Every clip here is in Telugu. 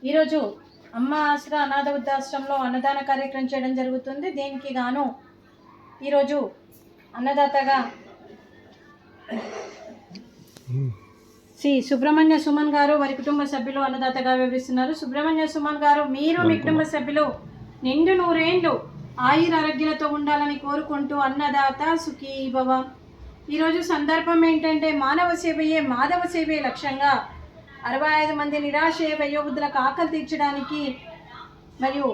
ఈరోజు అమ్మ ఆసరా అనాథ వృద్ధాశ్రమంలో అన్నదాన కార్యక్రమం చేయడం జరుగుతుంది. దీనికి గాను ఈరోజు అన్నదాతగా శ్రీ సుబ్రహ్మణ్య సుమన్ గారు వారి కుటుంబ సభ్యులు అన్నదాతగా వివరిస్తున్నారు. సుబ్రహ్మణ్య సుమన్ గారు, మీరు మీ కుటుంబ సభ్యులు నిండు నూరేండ్లు ఆయుర ఆరోగ్యాలతో ఉండాలని కోరుకుంటూ అన్నదాత సుఖీ భవ. ఈరోజు సందర్భం ఏంటంటే మానవ సేవయే మాధవ సేవే లక్ష్యంగా 65 మంది నిరాశ్రయ వయోవృద్ధులకు ఆకలి తీర్చడానికి మరియు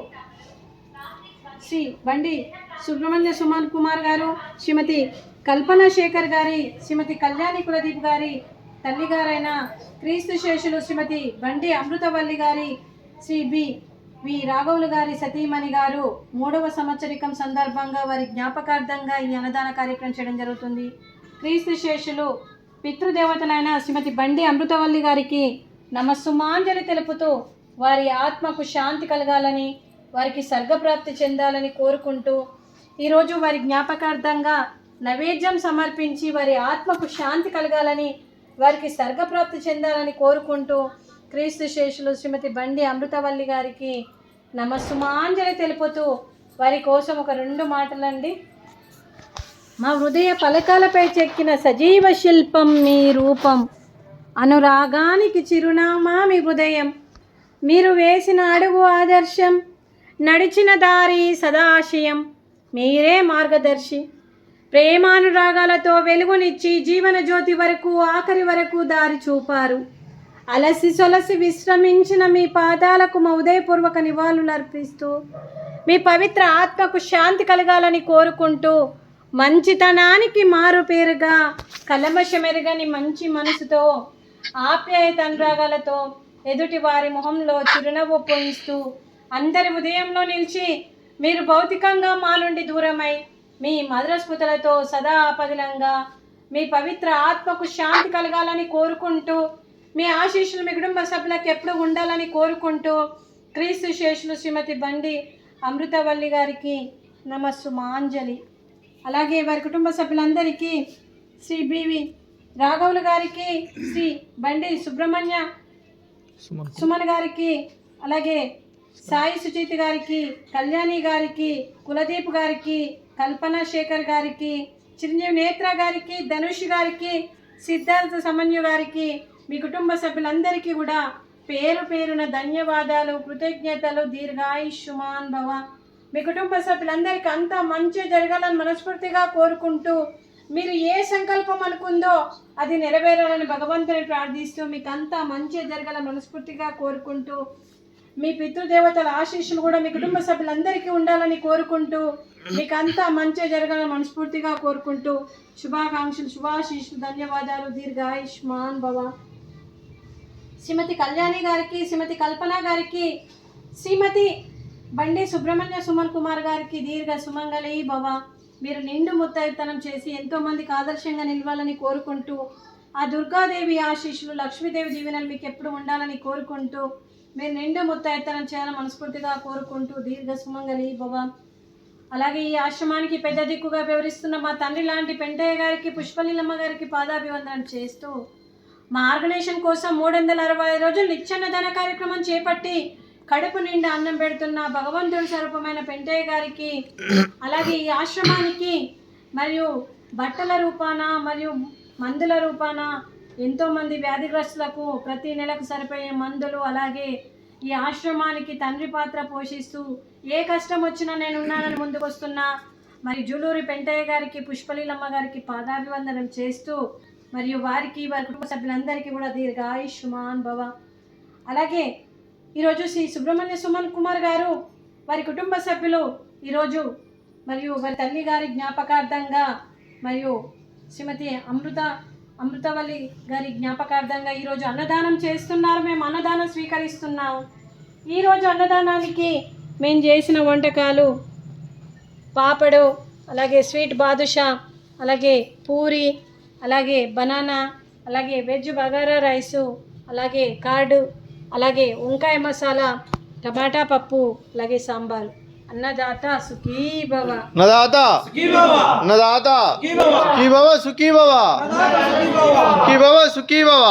శ్రీ బండి సుబ్రహ్మణ్య సుమన్ కుమార్ గారు, శ్రీమతి కల్పన శేఖర్ గారి, శ్రీమతి కళ్యాణి కులదీప్ గారి తల్లిగారైన క్రీస్తు శేషులు శ్రీమతి బండి అమృతవల్లి గారి, శ్రీ వి రాఘవులు గారి సతీమణి గారు 3వ సంవత్సరికం సందర్భంగా వారి జ్ఞాపకార్థంగా ఈ అన్నదాన కార్యక్రమం చేయడం జరుగుతుంది. క్రీస్తు శేషులు పితృదేవతలైన శ్రీమతి బండి అమృతవల్లి గారికి నమస్సుమాంజలి తెలుపుతూ వారి ఆత్మకు శాంతి కలగాలని, వారికి స్వర్గప్రాప్తి చెందాలని కోరుకుంటూ ఈరోజు వారి జ్ఞాపకార్థంగా నైవేద్యం సమర్పించి వారి ఆత్మకు శాంతి కలగాలని, వారికి స్వర్గప్రాప్తి చెందాలని కోరుకుంటూ క్రీస్తు శేషులు శ్రీమతి బండి అమృతవల్లి గారికి నమస్సుమాంజలి తెలుపుతూ వారి కోసం ఒక 2 మాటలండి. మా హృదయ పలకాలపై చెక్కిన సజీవ శిల్పం మీ రూపం, అనురాగానికి చిరునామా మీ హృదయం, మీరు వేసిన అడుగు ఆదర్శం, నడిచిన దారి సదాశయం, మీరే మార్గదర్శి. ప్రేమానురాగాలతో వెలుగునిచ్చి జీవన జ్యోతి వరకు ఆఖరి వరకు దారి చూపారు. అలసి సొలసి విశ్రమించిన మీ పాదాలకు మా ఉదయపూర్వక నివాళులు అర్పిస్తూ మీ పవిత్ర ఆత్మకు శాంతి కలగాలని కోరుకుంటూ మంచితనానికి మారు పేరుగా కలమషమెరగని మంచి మనసుతో ఆప్యాయత అనురాగాలతో ఎదుటి వారి మొహంలో చిరునవ్వు పోయిస్తూ అందరి ఉదయంలో నిలిచి మీరు భౌతికంగా మా నుండి దూరమై మీ మధుర స్మృతులతో సదా ఆపదిలంగా మీ పవిత్ర ఆత్మకు శాంతి కలగాలని కోరుకుంటూ మీ ఆశీస్సులు మీ కుటుంబ సభ్యులకు ఎప్పుడు ఉండాలని కోరుకుంటూ క్రీస్తు శేషులు శ్రీమతి బండి అమృతవల్లి గారికి నమస్సుమాంజలి. అలాగే వారి కుటుంబ సభ్యులందరికీ శ్రీ బివి రాఘవులు గారికి, శ్రీ బండి సుబ్రహ్మణ్య సుమన్ గారికి, అలాగే సాయి సుచిత్ గారికి, కళ్యాణి గారికి, కులదీప్ గారికి, కల్పన శేఖర్ గారికి, చిరంజీవి నేత్ర గారికి, ధనుష్ గారికి, సిద్ధార్థ సమన్యు గారికి, మీ కుటుంబ సభ్యులందరికీ కూడా పేరు పేరున ధన్యవాదాలు, కృతజ్ఞతలు. దీర్ఘాయుష్మాన్ భవ. మీ కుటుంబ సభ్యులందరికీ అంతా మంచి జరగాలని మనస్ఫూర్తిగా కోరుకుంటూ మీరు ఏ సంకల్పం అనుకుందో అది నెరవేరాలని భగవంతుని ప్రార్థిస్తూ మీకు అంతా మంచి జరగాలని మనస్ఫూర్తిగా కోరుకుంటూ మీ పితృదేవతల ఆశీస్సులు కూడా మీ కుటుంబ సభ్యులందరికీ ఉండాలని కోరుకుంటూ మీకు అంతా మంచి జరగాలని మనస్ఫూర్తిగా కోరుకుంటూ శుభాకాంక్షలు, శుభాశీస్సులు, ధన్యవాదాలు. దీర్ఘాయుష్మాన్ భవ. శ్రీమతి కళ్యాణి గారికి, శ్రీమతి కల్పన గారికి, శ్రీమతి బండి సుబ్రహ్మణ్య సుమన్ కుమార్ గారికి దీర్ఘ సుమంగళి భవ. మీరు నిండు ముత్తైతనం చేసి ఎంతోమందికి ఆదర్శంగా నిలవాలని కోరుకుంటూ ఆ దుర్గాదేవి ఆశీస్సులు, లక్ష్మీదేవి దీవెనలు మీకు ఎప్పుడు ఉండాలని కోరుకుంటూ మీరు నిండు ముత్తైతనం చేయాలని మనస్ఫూర్తిగా కోరుకుంటూ దీర్ఘ సుమంగళి భవ. అలాగే ఈ ఆశ్రమానికి పెద్ద దిక్కుగా వివరిస్తున్న మా తండ్రి లాంటి పెంటయ్య గారికి, పుష్పలీలమ్మ గారికి పాదాభివందనం చేస్తూ మా ఆర్గనైజేషన్ కోసం 365 రోజులు నిత్యాన్నదాన కార్యక్రమం చేపట్టి కడుపు నిండా అన్నం పెడుతున్న భగవంతుడి స్వరూపమైన పెంటయ్య గారికి, అలాగే ఈ ఆశ్రమానికి మరియు బట్టల రూపాన మరియు మందుల రూపాన ఎంతోమంది వ్యాధిగ్రస్తులకు ప్రతి నెలకు సరిపోయే మందులు, అలాగే ఈ ఆశ్రమానికి తండ్రి పాత్ర పోషిస్తూ ఏ కష్టం వచ్చినా నేను ఉన్నానని ముందుకు వస్తున్నా మరి జూలూరి పెంటయ్య గారికి, పుష్పలీలమ్మ గారికి పాదాభివందనం చేస్తూ మరియు వారికి వారి కుటుంబ సభ్యులందరికీ కూడా దీర్ఘాయుష్మాన్ భవ. అలాగే ఈరోజు శ్రీ సుబ్రహ్మణ్య సుమన్ కుమార్ గారు వారి కుటుంబ సభ్యులు ఈరోజు మరియు వారి తల్లి గారి జ్ఞాపకార్థంగా మరియు శ్రీమతి అమృతవల్లి గారి జ్ఞాపకార్థంగా ఈరోజు అన్నదానం చేస్తున్నారు. మేము అన్నదానం స్వీకరిస్తున్నాము. ఈరోజు అన్నదానానికి మేము చేసిన వంటకాలు పాపడు, అలాగే స్వీట్ బాదుషా, అలాగే పూరి, అలాగే బనానా, అలాగే వెజ్ బగారా రైసు, అలాగే కార్డు, అలాగే వంకాయ మసాలా, టమాటా పప్పు, అలాగే సాంబార్. అన్నదాత సుఖీ భవ. అన్నదాత సుఖీ భవ. అన్నదాత సుఖీ భవ. సుఖీ భవ. సుఖీ భవ. సుఖీ భవ.